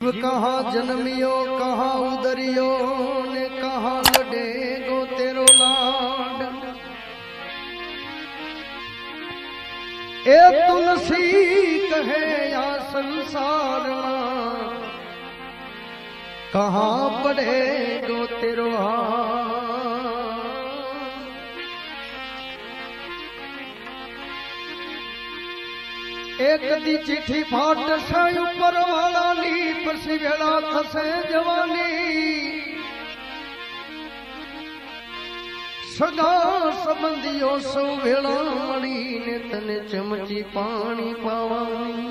कहाँ जन्मियो कहाँ उदरियो ने कहाँ लडेगो तेरो लाड। ए तुलसी कहे या संसार में कहाँ पड़ेगो तेरो हाथ। एक दी चिट्ठी फाट से ऊपर वाला नी पसी वेला थसे जवानी। सगा संबंधियों सौ वेला मड़ी ने तने चमची पानी पावानी।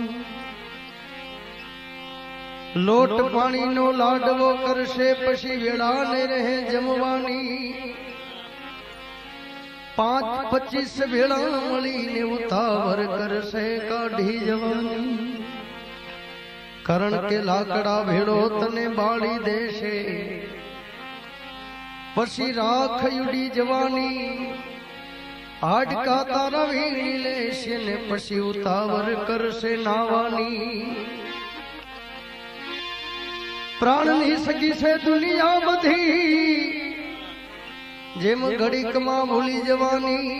लोट पानी नो लाडवो करशे पसी वेला ने रहे जमवानी। 5-25 वेला मળી ને ઉતાવર કરશે કાઢી જવાની। કારણ કે લાકડા ભેળો તને બાળી દેશે પછી રાખ ઉડી જવાની। હાડકા તારા વીણી લેશે ને પછી ઉતાવર કરશે નાવાની। પ્રાણની સગી છે દુનિયા બધી જેમ ઘડીક માં ભૂલી જવાની।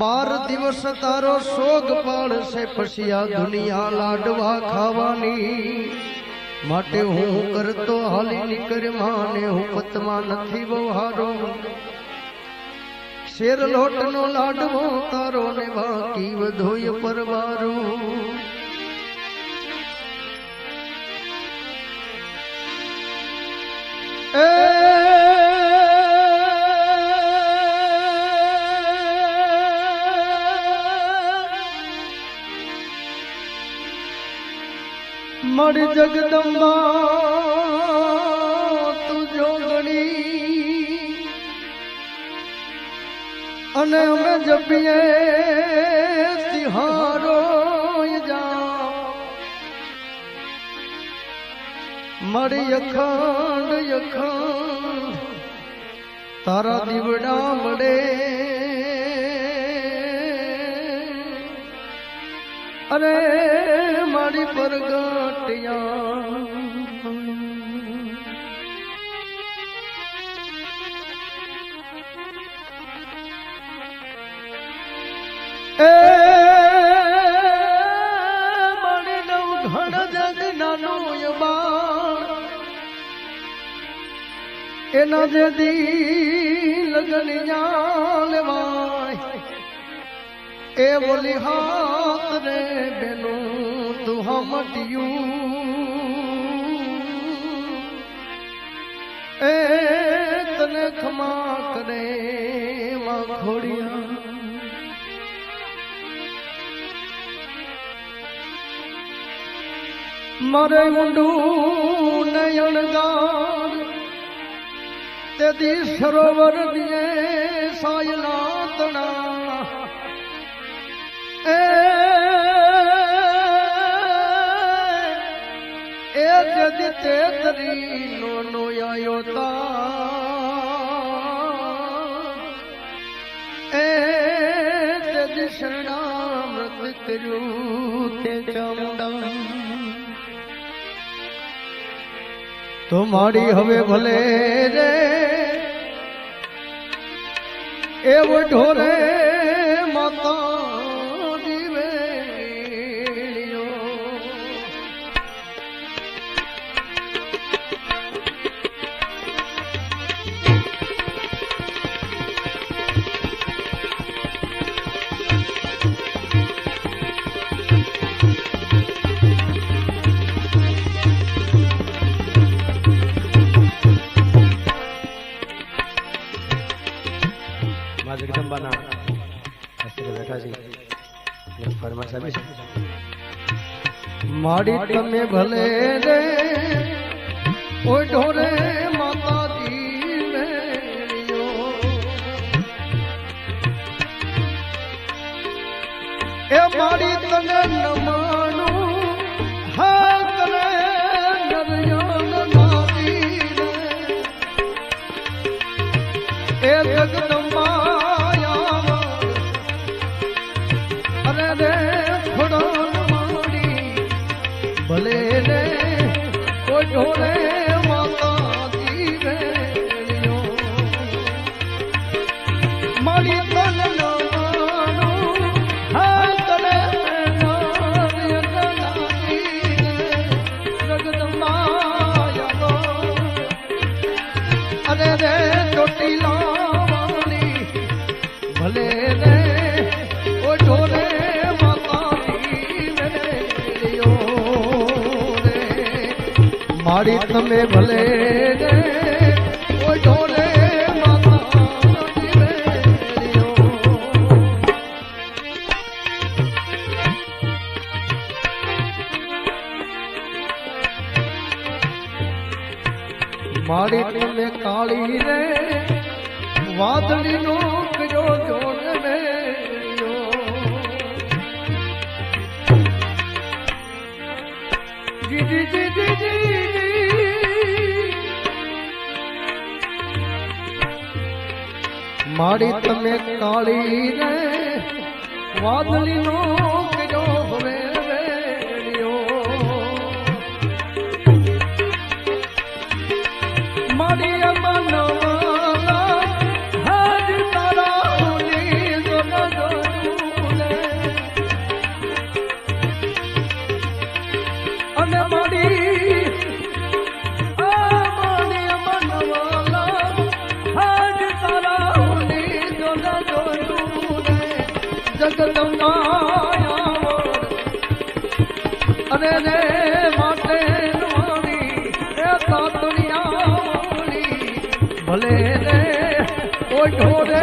12 દિવસ તારો શોક પાડશે પછી આ દુનિયા લાડવા ખાવાની। માટે હું કરતો હાલી નીકળ માને હું પતમાં નથી બહારો। શેર લોટ નો લાડવો તારો ને બાકી વધોય પરવારો। मर जगदम्बा तू जोगणी अने हमें जपिए तिहारो जा। मर यखंड यखंड तारा दीवड़ा मड़े। अरे मारी परगटिया ए मारी नव घण जग नानो बाण एना जे दी लगनिया लेवाय। ए बोली हाथ रे बेनू तू हमटियू ए तने खमा करे मां खोड़िया। मारे मुंडू नयन गार ते दी सरोवर दिए सायला तना। जदि ते तरी नो आयो ता जदि शरणामृत करू ते चामुंडा। तो माड़ी हवे भले रे एव ढोरे माता જગદંબાના બેઠા છે ફરમાશ આવી છે। માડી તમે ભલે રે ઓ ઢોરે માતાજી મેળ્યો। એ માડી તને નમાણું હાથ રે નરયાન નારી રે। એ જગદંબા ભલે રે ઢોરે માતા દીવેલીઓ મારી તન નાનું હાથ રે અરે રે ચોટીલાવાળી ભલે રે ઓ ઢોરે માતાજી વેલીઓ રે મારી તમે ભલે રે ઓ ઢોરે માતાજી વેલીઓ મારી તમે કાળી રે વાદળી નો કર્યો જોડ મેલ્યો જી જી જી જી જી મારી તમે કાળી રે વાદળી નો કર્યો હવે મારી અમનવાલા હાજ તારા ઉની જોના જોને અને મારી અમનવાલા હાજ તારા ઉની જોના જોને જગદંબા અરે રે માટે નવાણી એ તાતણિયા ભલે રે ઓ ઢોરે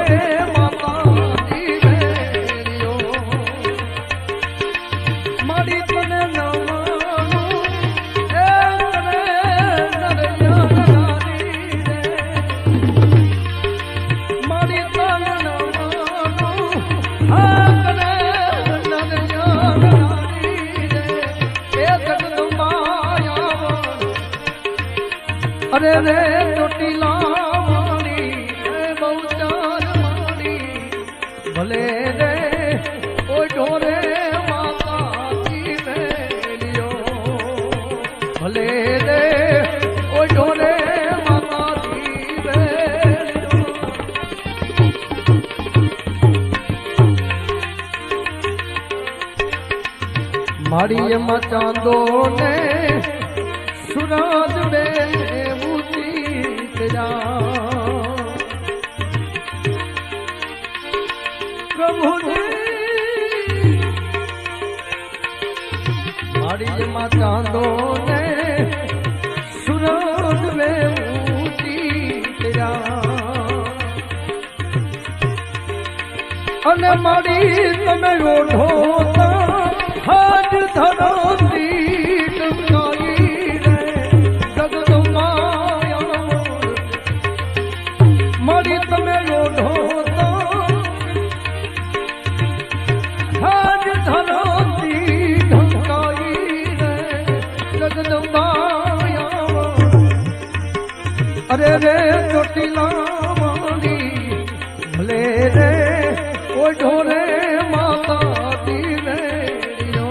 માતાજી વેલીઓ મારી તને નવાનું એ તને નરયાની રે મારી તને નવાનું આ તને નરયાની રે એ જગદંબા અરે રે ચોટીલા ભલે રે ઓ ઢોરે માતાજી વેલીઓ ભલે રે ઓ ઢોરે માતાજી વેલીઓ મારી એમાં ચાંદો ને સુરાજ બે ઊંચી ગયા મારી માં ચાંદો ને સુરજ વે ઊંચી અને મારી તમે ઓઢો હાજ ધરોતી ટકાઈ રે જગદંબા મારી તમે ઓઢો હાજ ધરોતી ઢંકાઈ રે જગદંબા અરે રે ચોટીલા મારી ભલે રે ઓ ઢોરે માતાજી વેલીઓ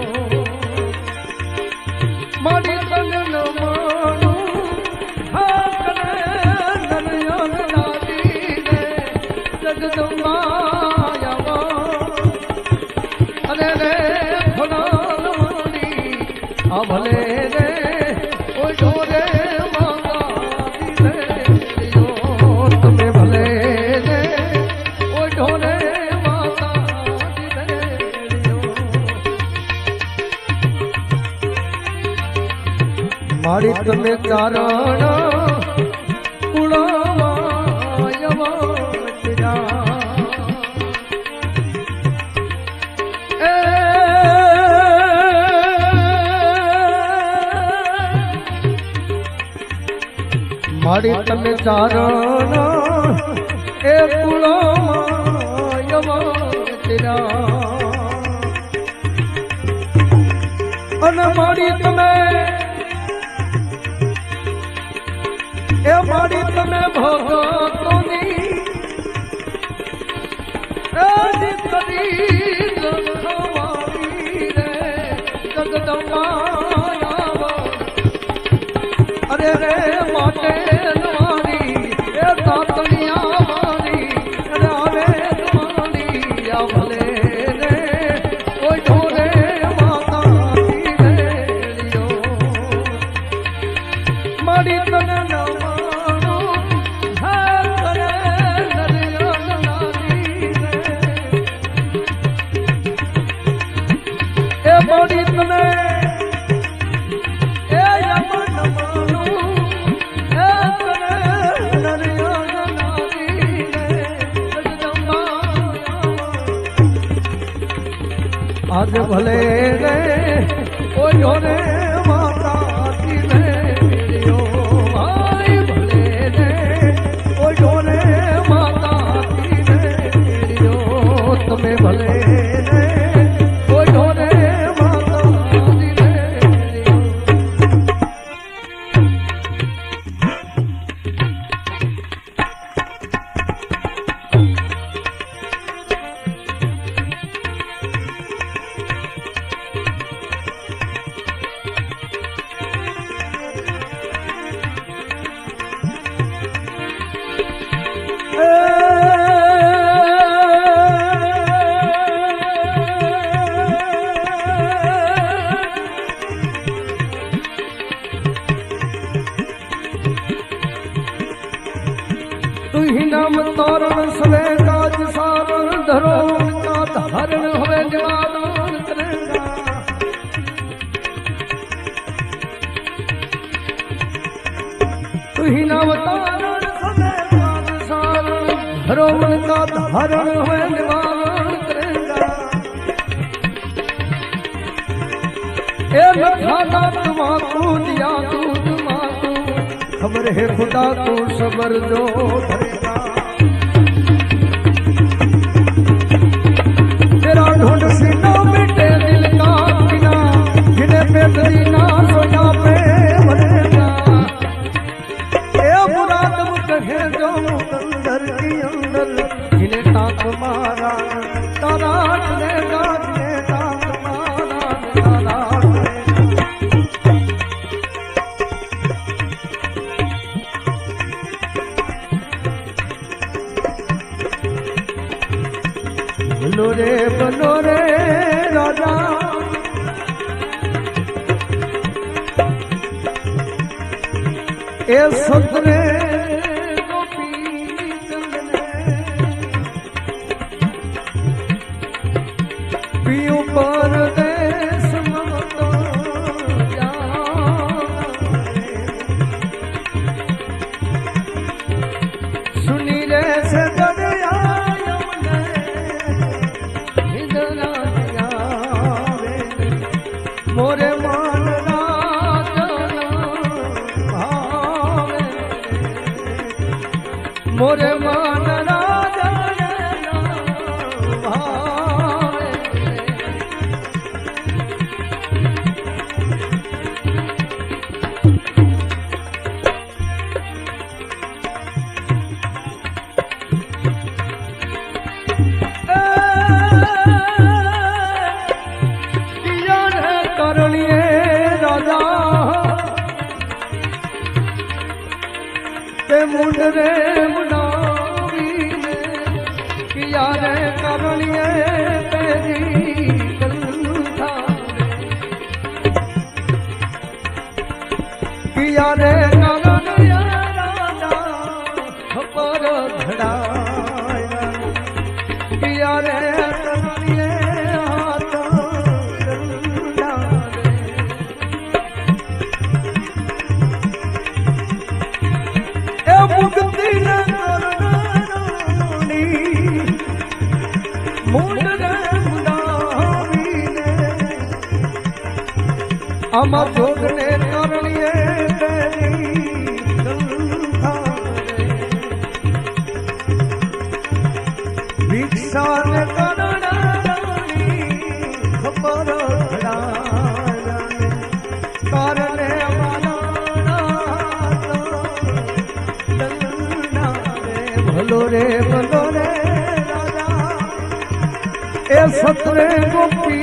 મારી તન નમાણું હાથ રે નનયન લાદી રે જગદંબા અરે રે ફલાલ મારી આ ભલે રે ઓ ઢોરે માતાજી વેલીઓ તમે ભલે રે ઓ ઢોરે મારી તમે કારણ મારી તમે ચારણ એ અને મારી તમે એ મારી તમે ભગતોની જગદંબા કરે રે માટે નવારી એ તાતણિયા મારી રાવે તમારી આ ભલે રે કોઈ ઢોરે માતાજી રેડિયો મારી તને નવાનો હે કરે નરિયા નારી એ મારી તને आज भले रे ओ जोरे माता रे यो आई भले रे ओ जोरे माता रे यो तुम्हें भले रे ओ जोरे माता रे यो नाम तोरण सवे काज सारण धरो का धारण होवे निवारण करेगा तू ही नाम तोरण सवे काज सारण धरो का धारण होवे निवारण करेगा ए मथाना तुमाकू दिया दूध माकू खबर है खुदा को सबर दो धरेगा तेरा ढूंढ सीना मिटे दिल का बिना जिन्हें पेटरी ना सोया पे भरेगा ए मुराद कहे जो अंदर की अंदर जिन्हें ताक मारा तारा देगा जिन्हें ताक मारा तारा बनो रे राजा ए सतरे पियो पर देश मतो सुनी रे से दरिया मोरे मान भावे मोरे मान भावे मुंड रे मुनावी ने किया रे करनिए तेरी गलथा किया रे करनिए राजा पर धड़ाया किया रे करनिए हाथ गलथा मुक्ति न करनी मुंड रे मुनावी ने अमा जोग ने करनिए तेरी गलथा भिक्षा ने करना खबर धड़ाया करने वाला भलो रे राजा ए सतरे गोपी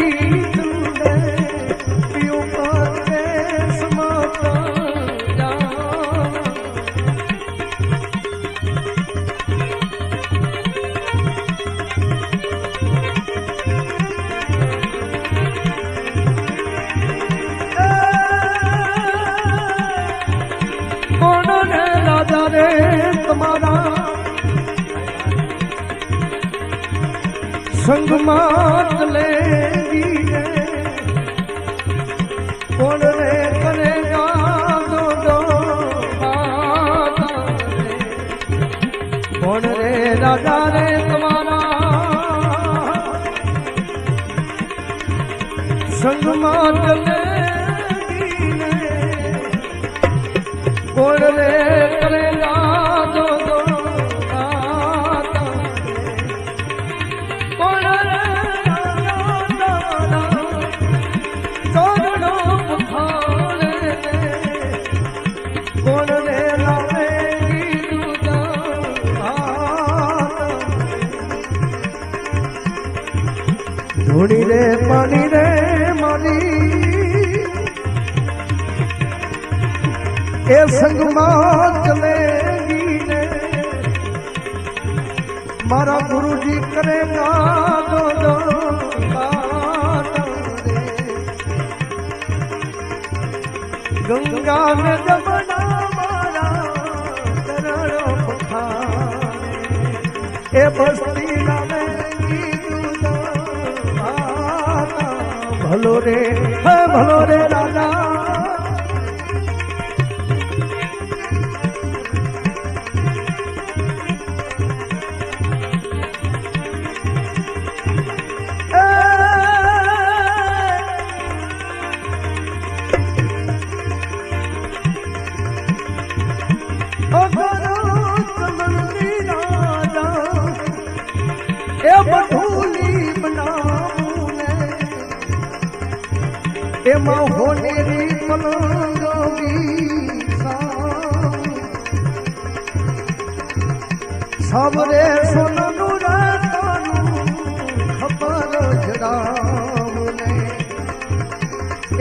पियो पर समाता संगमात लेगी ने कौन रे करेगा दो दो बाता रे कौन रे राजा रे तुम्हारा संगमात लेगी ने कौन रे करेगा दो दो बाता कौन रे चरणों पखारे कौन रे लावेगी दूजा धूड़ी रे पानी रे मारी ए संगमात चलेगी ने मारा गुरु जी करेगा दो दो बाता रे गंगा में जमुना मारा चरणों पखारे ए बस्ती लावेगी दूजा बाता भलो रे है भलो रे राजा એમાં હોનેરી પલંગી સાવરે સોનાનું રાતાનું ખબર જડાવને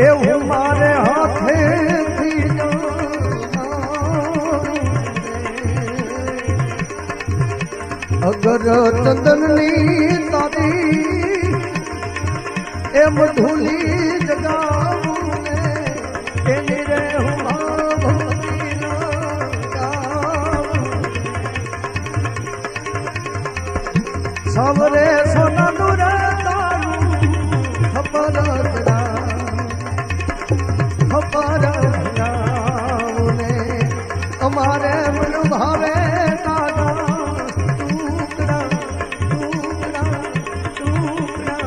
એવું મારે હાથેથી અગર ચંદનની તારી એમ ધૂલી જગાવું ને એની રે હું ભક્તિ ગાવું સાવરે સોનાનું રે તારું ખબર જડાવું ને અમારે મન ભાવે દાદા ટુકડા ટુકડા ટુકડા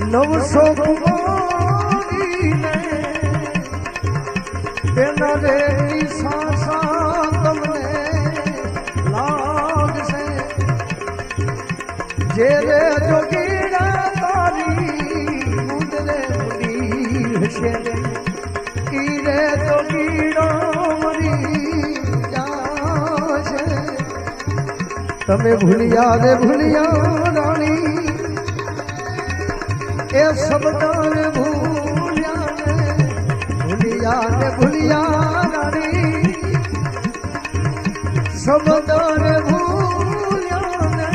નવસો કુમારીને તેના રે સાસા તમને લાગશે જે રે જોગીરા તારી મુદરે મુડી હશે ઈ રે જોગીરો મરી જાશે તમે ભૂલિયા રે ભૂલિયા રાણી એ શબ્દને ભૂલ્યા ને ભૂલિયા રાણી શબ્દને ભૂલ્યા ને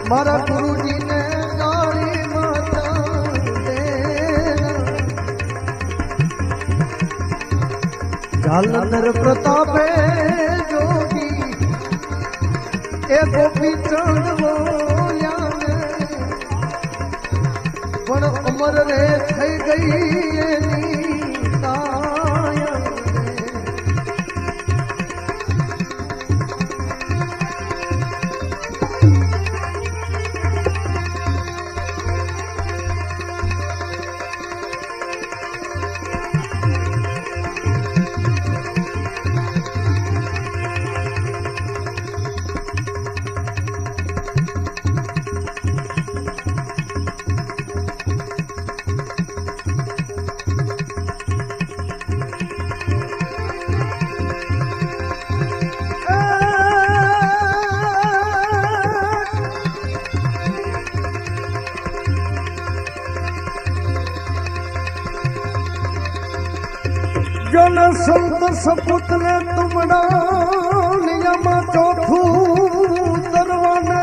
મારા ગુરુજીને ગાળી માતા જાલંધર પ્રતાપે જોગી એ ગોપી ચંદ બોલ્યા પણ અમર રે થઈ ગઈ એની કાયા जन संत सपुत ने तुमड़ा नियम चौथू तरवाने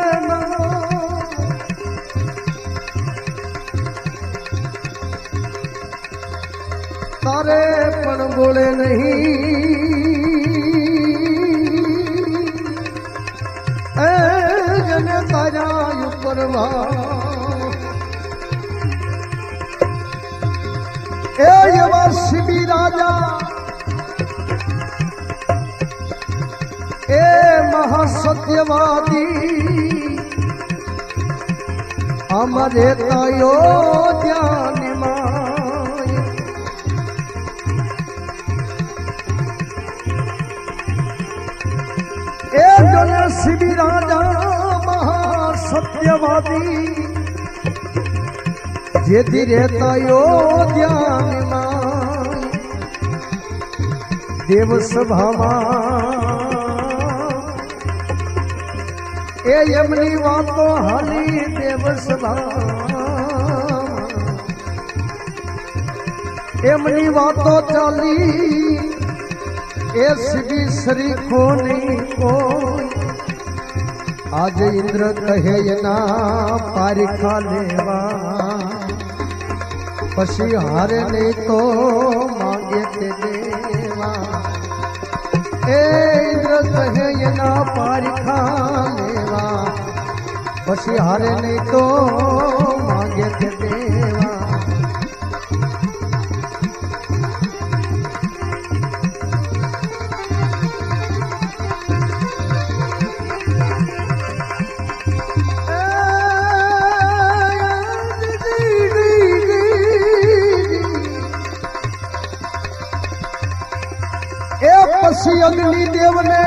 એ મહાસત્યવાદી અમારે તયો ધ્યાનમાં એ જોને શિબી રાજા મહાસત્યવાદી જેથી રહેતાયો ધ્યાનમાં દેવ સભામાં એ એમની વાતો હાલી દેવ સભા એમની વાતો ચાલી એ સીધી શરીખો નહીં કોઈ આજે ઇન્દ્ર કહે એના પારીખા લેવા પછી હારે નહીં તો માંગે તે દેવા એ ઇન્દ્ર કહે એના પારીખા લેવા પછી હારે નહીં તો માંગે તે દેવા પછી અગ્નિ દેવને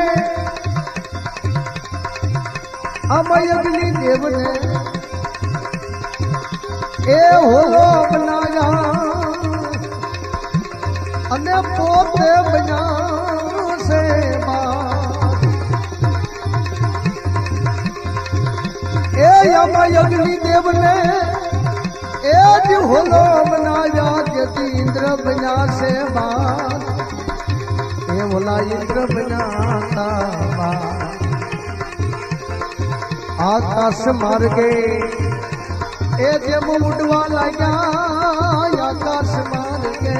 અમય અગ્નિ દેવને એ હોલો બનાયા અને પોતે બન્યા છે એ અમય અગ્નિ દેવને એ જ હોલો બનાયા જેથી ઇન્દ્ર બન્યા છે બોલા ઇન્દ્ર બન્યા આકાશ માર્ગે એ જેમ ઉડવા લાગ્યા આકાશ માર્ગે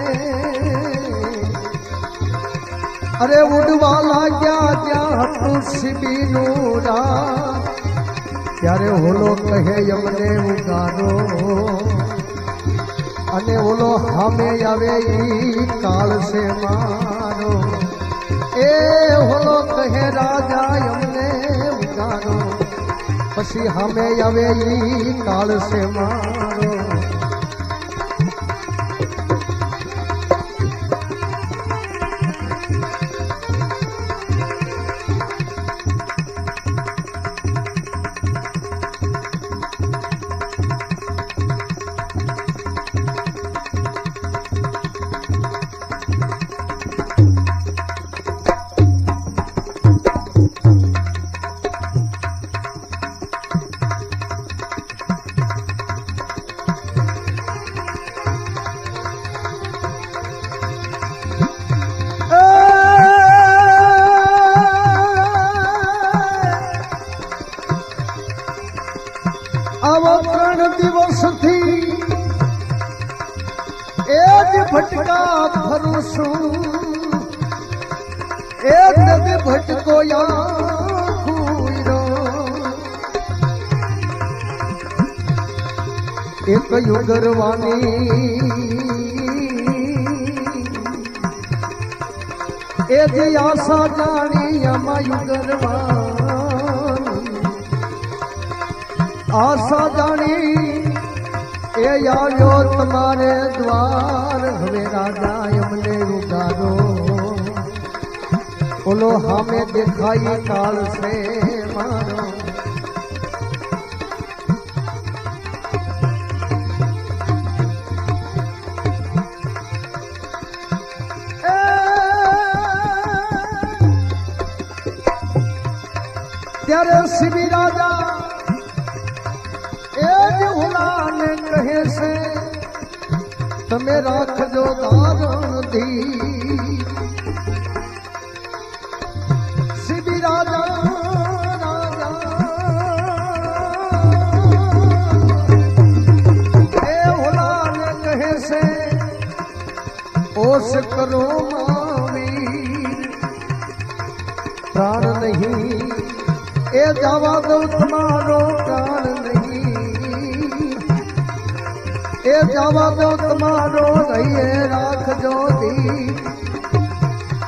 અરે ઉડવા લાગ્યા ત્યાં હતું શિબીનું રાત ત્યારે ઓલો કહે અમને ઉગારો અને ઓલો સામે આવે ઈ કાળ છે મારો એ હોલો કહે રાજા અમને ઉતારો પછી સામે આવે ઈ કાળ છે મારો દિવસથી એ જ ભટકા ફરું છું એ જ ભટકો એક યુગરવાની એ જે આશા જાણી આમાં યુગરવાની આશા જાણી એ આવ્યો તમારે દ્વાર હવે રાજા એમને ઉગારો બોલો હામે દેખાઈ કાળ છે મારો ત્યારે શિબી રાજા એ જ હુલાને કહે છે તમે રાખજો દારણ ધી શિબી રાજા એ હુલાને કહે છે ઓસ કરો માવીર પ્રાણ નહીં એ જવા દો તમારો પ્રાણ નહીં એ જવા દો તમારો રહીએ રાખજો દી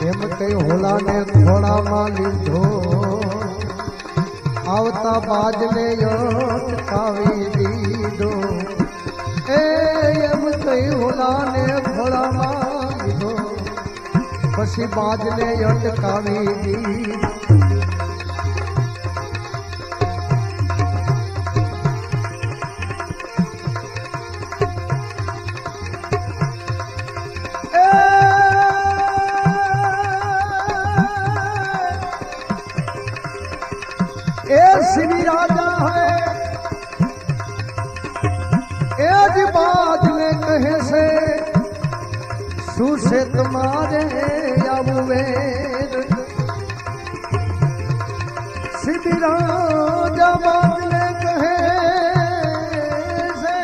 એમ કઈ હોલાને થોડામાં લીધો આવતા બાજને અટકાવી દીધો એમ કઈ હોલાને થોડામાં લીધો પછી બાજને અટકાવી દીધો श्री राजा है एज बात ने कहे से सुसे तुम्हारे वेद श्री राजा बात ने कहे से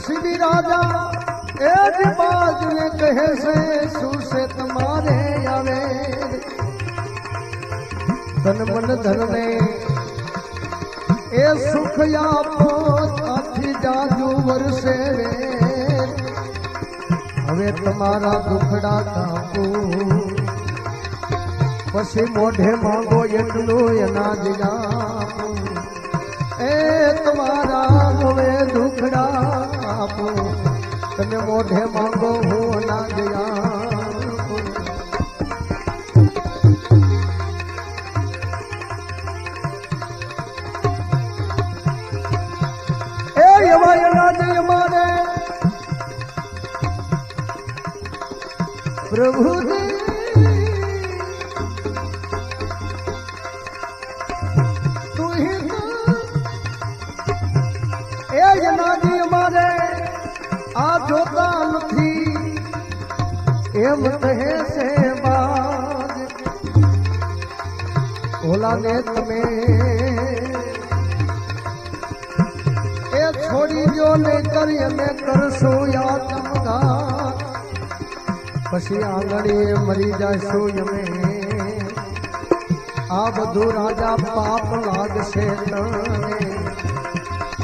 श्री राजा एज बात ने कहे से सुसे तुम्हारे वेद तन मन धन ने ए सुख आपो आथी जाजू वरसे हवे तुम्हारा दुखड़ा कापू पछी मोढ़े मांगो एटलू अनाज आपू ए तुम्हारा हवे दुखड़ा कापू तने मोढ़े मांगो हूँ अनाज आपू प्रभु तू ही ए जनाजी मारे आ जोता नथी एम कहे से बाज ओला ने तमे ए छोड़ी जो ने कर में करसो या तमगा पछी आंगणी मरी जाशो यमे आ बधु राजा पाप लागशे तने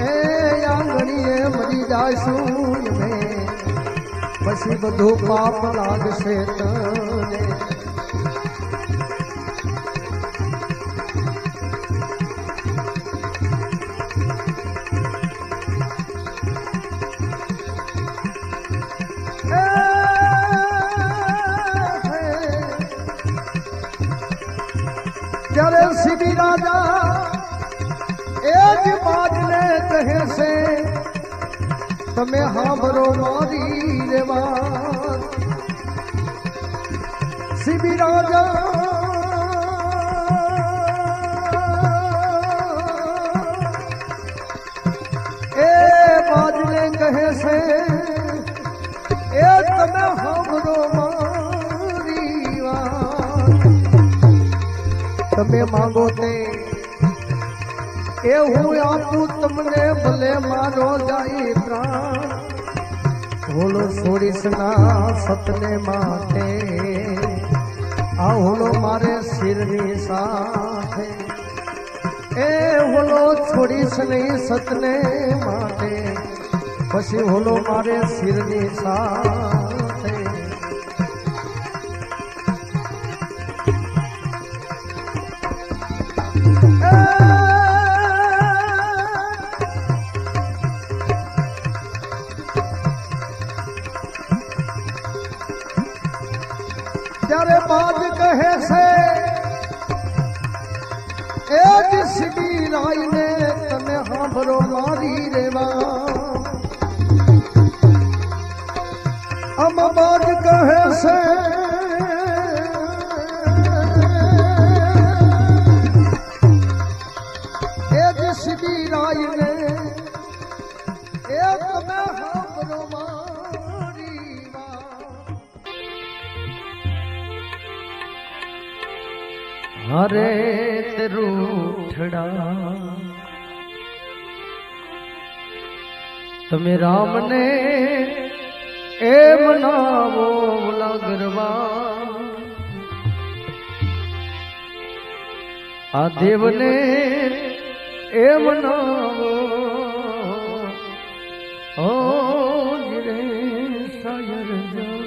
ए आंगणी मरी जाशो यमे पछी बधु पाप लागशे तने जरे श्री राजा एक बात ने कहे से तमे हांभरो मारी रेवाज श्री राजा ए बात ने कहे से ए तमे हांभरो मारी वाज तमे मांगो ते ए हूँ आपू तमने भले मारो जाई प्राण होलो सोड़ीसना सतने माथे आ होलो मारे सिरनी साथे ए होलो छोड़ीसनी सतने माथे पछी होलो मारे सिरनी साथे जरे बाज कहे से एक सिटी राई ने तने हांभरो मारी रेवा हम बाज कहे से एक सिटी राई ने एक तने हांभरो मारी हरे रूठड़ा तमे राम ने ए मनावो लगरवा आ देव ने ए मनावो ओ गिरे शायर जा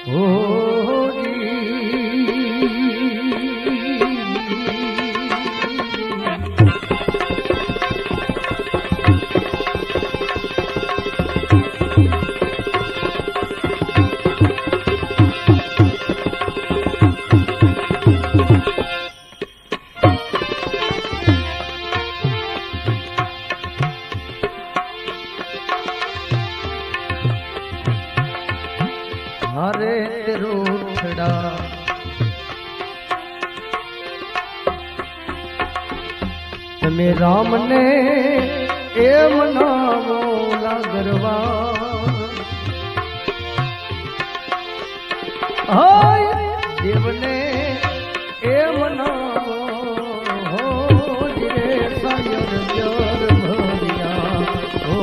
ओ जी हरे रूठड़ा तमे राम ने एम नामो लागरवा हाय देव ने एम नामो हो जिरे सायर जर भरिया हो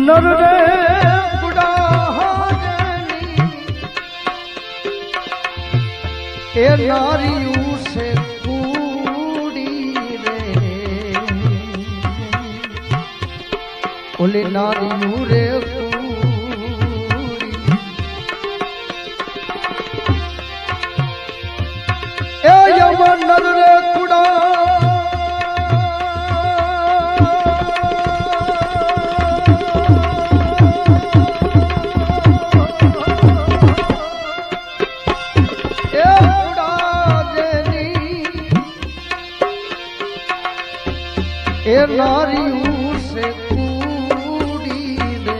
नर रे बुढ़ा ए नारियों से कूड़ी रे ओले नारियों रे कूड़ी ए यमन नर रे कुड़ा ए नारियों से कूड़ी रे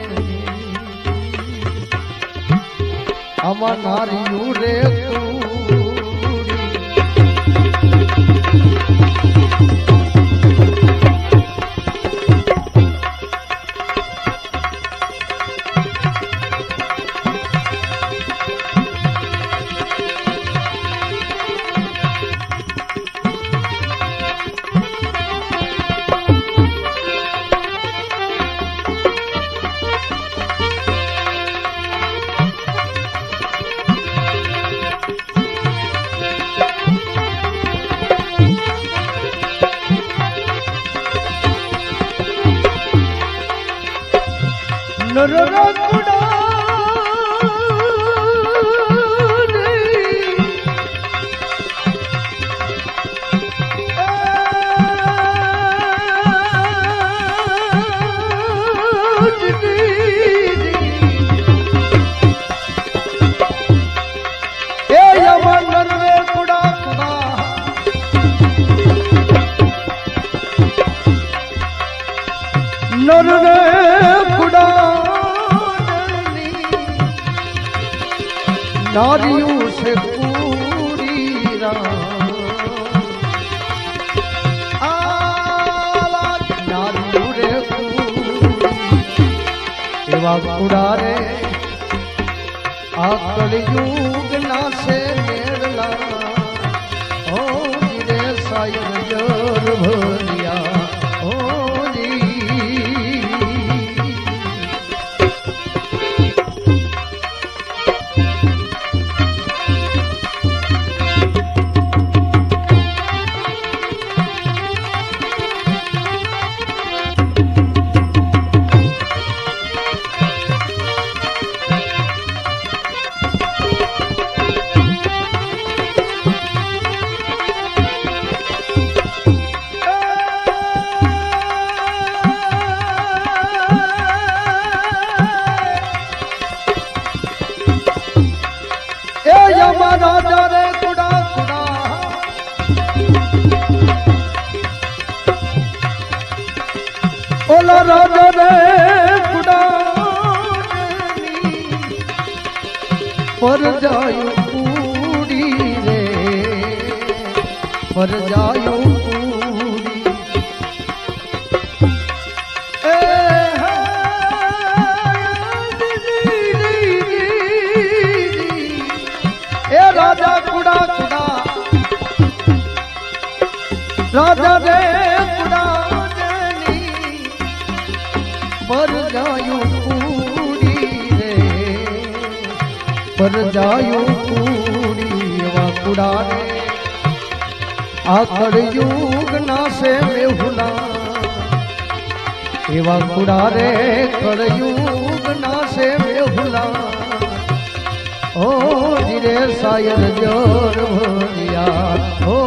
अमा नारियों रे नर रकुड़ा नर रे कुड़ा नारियों से पूरी नारियों रे एवा कुड़ा रे आकल युग ना से मेरला ओ जिरे सायर जर भरिया ओ जी એ યમા રાજા રે કુડા કુડા ઓલા રાજા રે કુડા પર જાયું કુડી રે પર જાયું કુડી એ રાજા કુડા કુડા રાજા રે કુડા પર જાયું કુડી રે પર જાયું કુડી એવા કુડા રે આ કળયુગ નાશે મેહુલા એવા કુડા રે કળયુગ નાશે મેહુલા ઓ જીરે સાયર જોર ભરિયા ઓ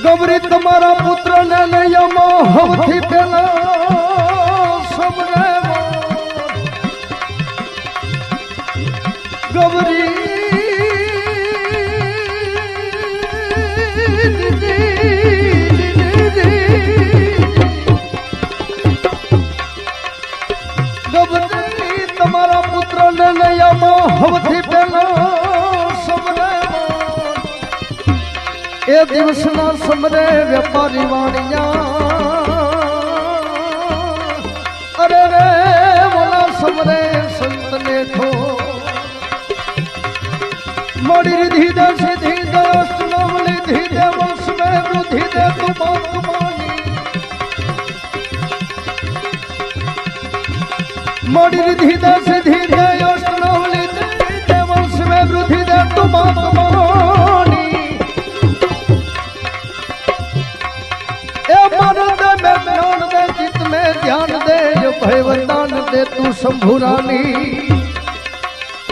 ગબરી તમારા પુત્ર ને નયમાં હવથી પેલા સમને ગબરી ગબરી તમારા પુત્ર ને નયમાં હવથી પેલા સમને એ દિવસના સમરે વેપારી વાણિયા અરે રે બોલા સમરે સંતને થો મોડી રીધી દે સીધી દે અષ્ટનામ લીધી દે વંશ મે વૃદ્ધિ દે તુમાની મોડી રીધી દે સીધી દે અષ્ટનામ લીધી દે વંશ મે વૃદ્ધિ દે તુમાની ध्यान दे जो भयवतान दे तू शंभुरानी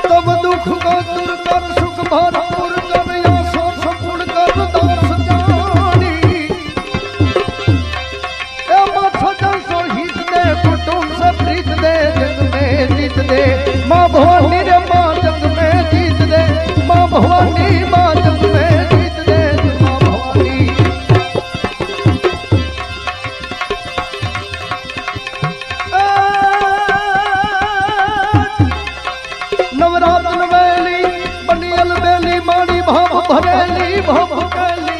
तब दुख को दूर कर सुख भरपूर कर या सो संपूर्ण कर दास जानी ए माथा जसो हित दे कुटुंब से प्रीत दे जग में जीत दे माँ भवानी रे माँ जग में जीत दे माँ भवानी माँ जग में जीत दे माँ भवानी भरेली भोगली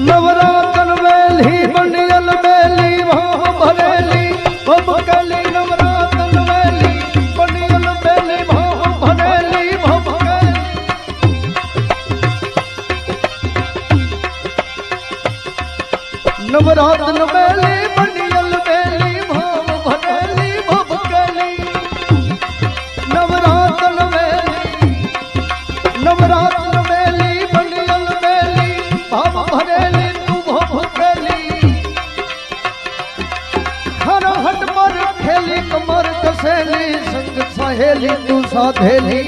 नवरातन वेली बनियल बेली वहाँ भरेली भोगली नवरातन वेली बनियल बेली वहाँ भरेली भोगली नवरातन वेली बनियल बेली वहाँ भरेली भोगली नवरातन वेली बनियल बेली भाव भरेली तू भोगली हर हट पर खेली कमर कसेली संग सहेली तू साधेली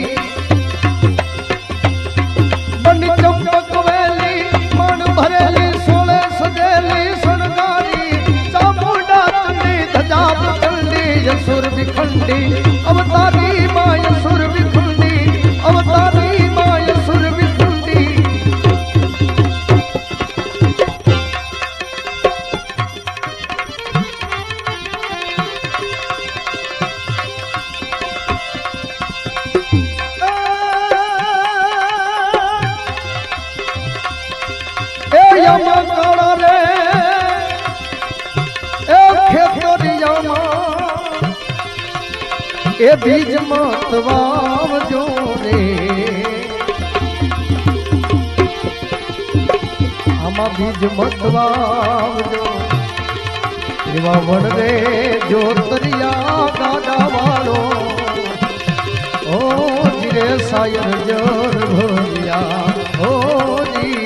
बनी चंपक वेली मन भरेली सोले सजेली सनगारी चामुंडा तंडी धजाब तंडी यसुर विखंडी अवतारी माय सुर विखंडी अवतारी माय सुर विखंडी ए यमा काला रे ए खेतरी यमा ए बीज मात वावजो रे આમાં બીજ મત વાવજો એવા વડરે જો તરિયા ગાડા વાળો ઓ જીરે સાયર જર ભર્યા ઓ જી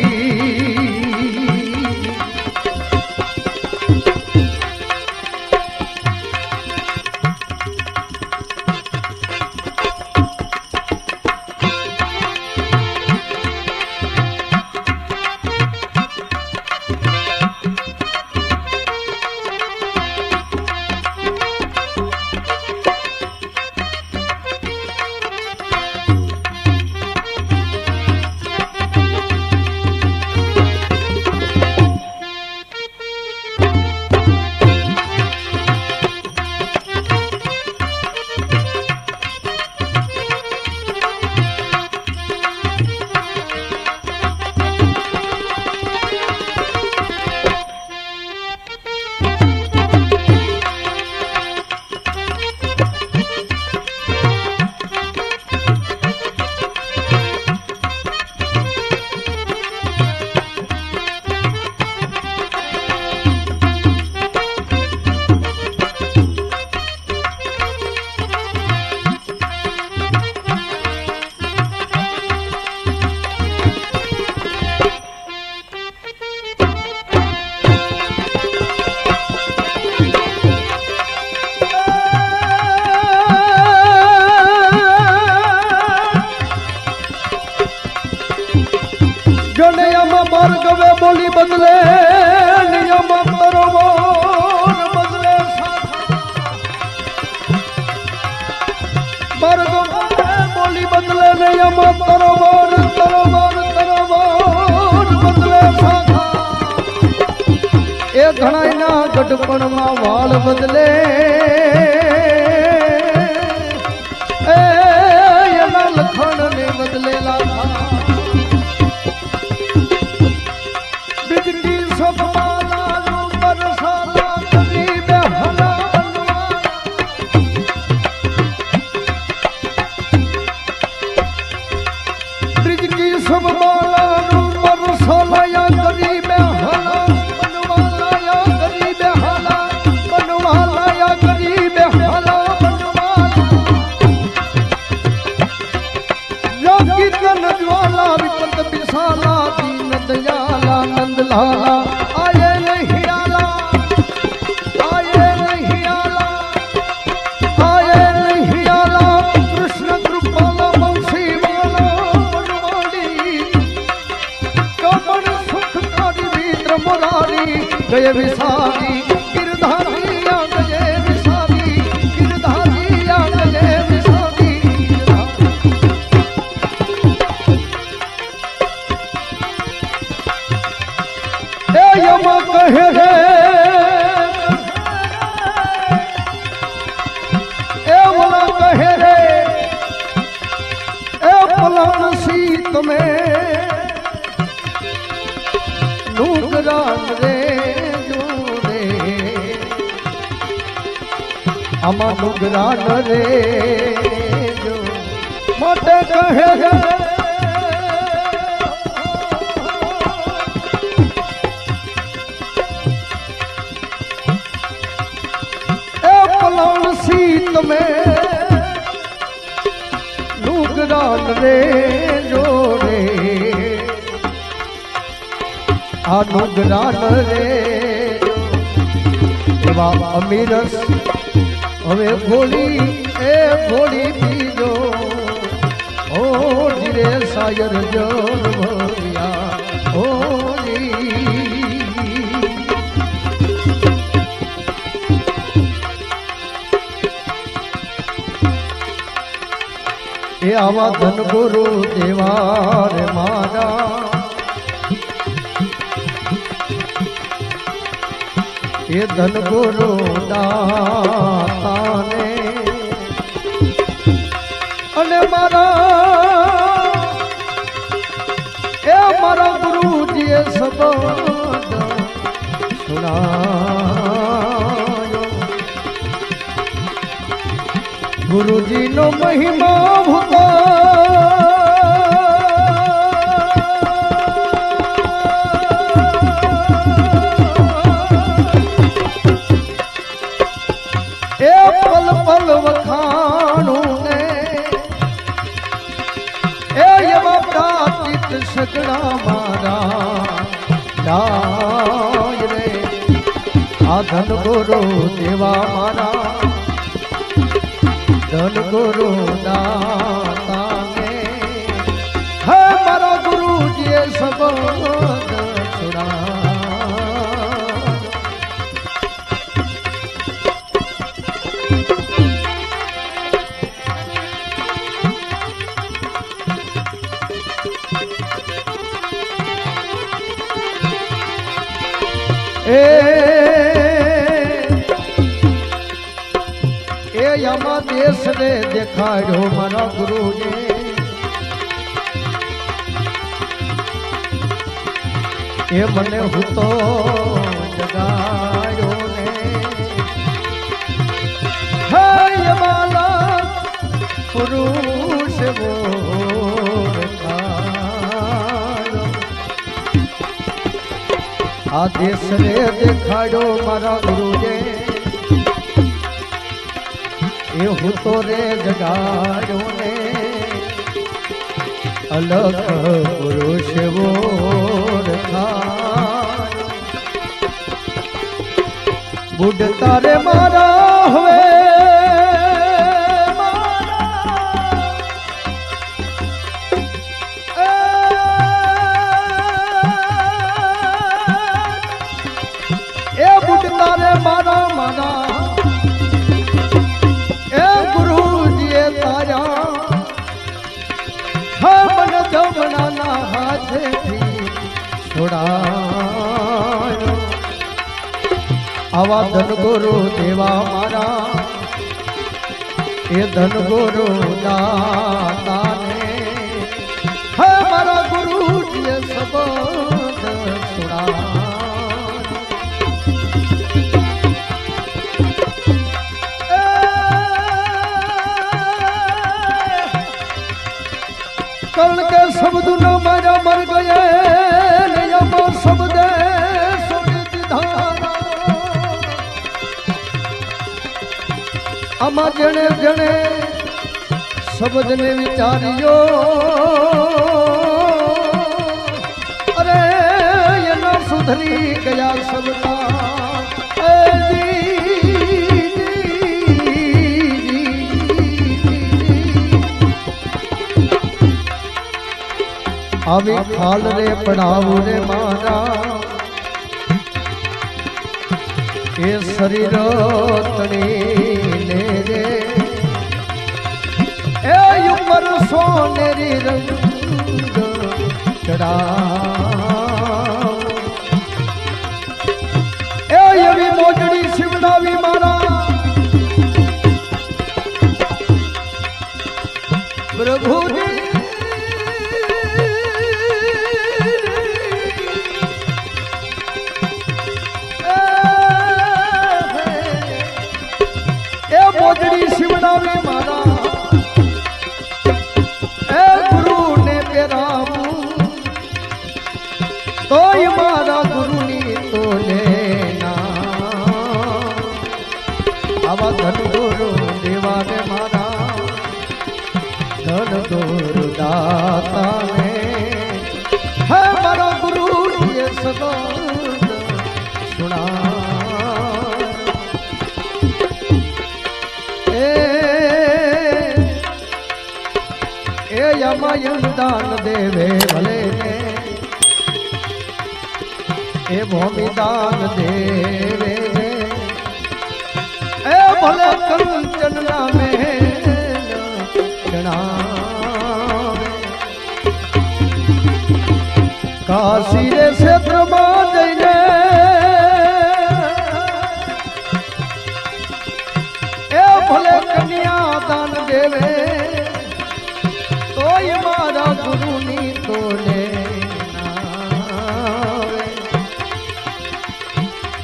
ભાર્ગવે બોલી બદલે નિયમ તરવોર બદલે ભાર્ગવે બોલી બદલે નિયમ તરવોર તરવોર તરવોર બદલે એ ઘણાયના ગઢપણમાં વાળ બદલે એના લખણ ને બદલેલા आये नहीं आला आये नहीं आला आये नहीं आला कृष्ण कृपाला बंसी वाला बनवाड़ी कमर सुख कारी मित्र मुरारी गए विसारी गिरधारी आ गए विसारी गिरधारी आ गए विसारी यमा कहे रे ए बोला कहे रे ए पलान सीत में नुकरान रे जो रे अमा नुकरान रे जो मोटे कहे रे सीत में नुकरान रे जोड़े आ नुकरान रे एवा अमीरस हवे गोली ए गोली पीजो ओ जीरे सायर जोर भरिया ओ ए आवा धन गुरु देवार मारा ये धन गुरु दाता ने अने मारा ए मारा गुरु जी शब्द सुनायो गुरु जी नो महिमा भूता ચરણા મારા જાય રે આ ધન ગુરુ દેવા મારા ધન ગુરુ દાતાને હે મારા ગુરુજીએ શબ્દ સુણા એ યમા દેશ ને દેખાડ્યો મારા ગુરુને એ મને હું તો જગાડ્યો ને હે યમાલા પુરુષ વો આ દેશ રે દેખાડ્યો મારા ગુરુએ એ હું તો રે જગાડ્યો ને અલગ પુરુષ વો બુડતા રે મારા હવે મારા મારા એ ગુરુજીએ તારા હા મન જમણાના હાથેથી છોડાયો આવા ધન ગુરુ દેવા મારા એ ધન ગુરુ દાતાને હે મારા ગુરુજીએ શબ્દ છોડાયો कर्ण के शब्द न मारा मर गए शब्द आमा जने जने शब्द ने विचारियो अरे ये न सुधरी गया शब्दा अभी खाल रे पढ़ाऊ रे मारा ये शरीर तणी ले रे ए उमर सोनेरी रंग चढ़ा ए यवी मोजड़ी शिवडावी मारा प्रभु મોજડી શિવડાવે મારા એ ગુરુ ને પેરાવું તોય મારા ગુરુની તો લેના આવા ધન ગુરુ દેવાને મારા ધન ગુરુ દાતાને હે મારા ગુરુજીએ સદા સુણા यमयन दान देवे भले ने ए भूमि दान देवे ने ए भले कंचन में जनावे काशी रे क्षेत्र में जइने ए भले कन्या दान देवे मारा गुरु नी तो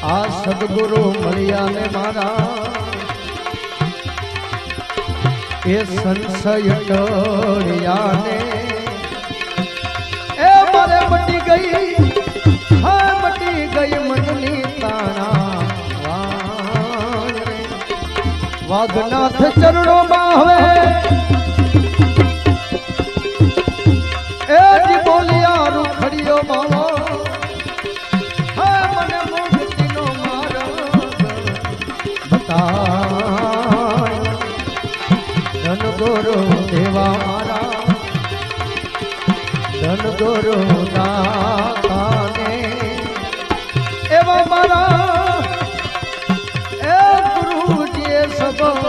आ सदगुरु मलिया ने मारा ए संशय टोड़िया ने ए मारे मटी गई हाँ मटी गई मननी ताना वाघनाथ चरणों में हवे बोलिया रुख થાય ધન દોરો દેવા મારા ધન દોરો દાતાને એવા મારા એ ગુરુજીએ સબા